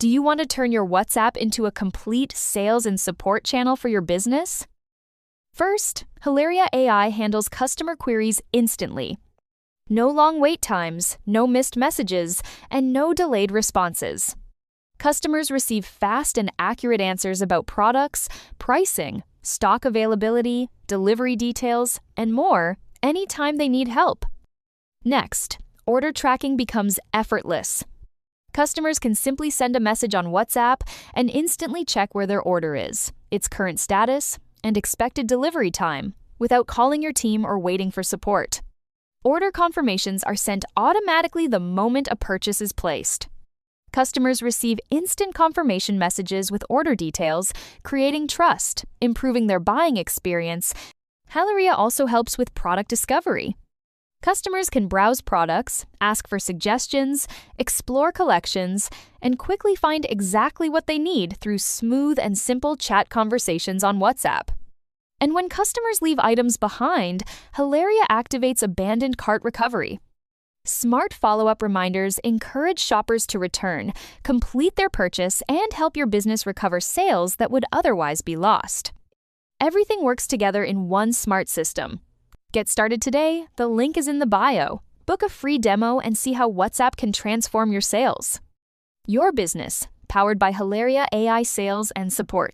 Do you want to turn your WhatsApp into a complete sales and support channel for your business? First, Hilaria AI handles customer queries instantly. No long wait times, no missed messages, and no delayed responses. Customers receive fast and accurate answers about products, pricing, stock availability, delivery details, and more anytime they need help. Next, order tracking becomes effortless. Customers can simply send a message on WhatsApp and instantly check where their order is, its current status, and expected delivery time, without calling your team or waiting for support. Order confirmations are sent automatically the moment a purchase is placed. Customers receive instant confirmation messages with order details, creating trust, improving their buying experience. Hilaria also helps with product discovery. Customers can browse products, ask for suggestions, explore collections, and quickly find exactly what they need through smooth and simple chat conversations on WhatsApp. And when customers leave items behind, Hilaria activates abandoned cart recovery. Smart follow-up reminders encourage shoppers to return, complete their purchase, and help your business recover sales that would otherwise be lost. Everything works together in one smart system. Get started today. The link is in the bio. Book a free demo and see how WhatsApp can transform your sales. Your business, powered by Hilaria AI Sales and Support.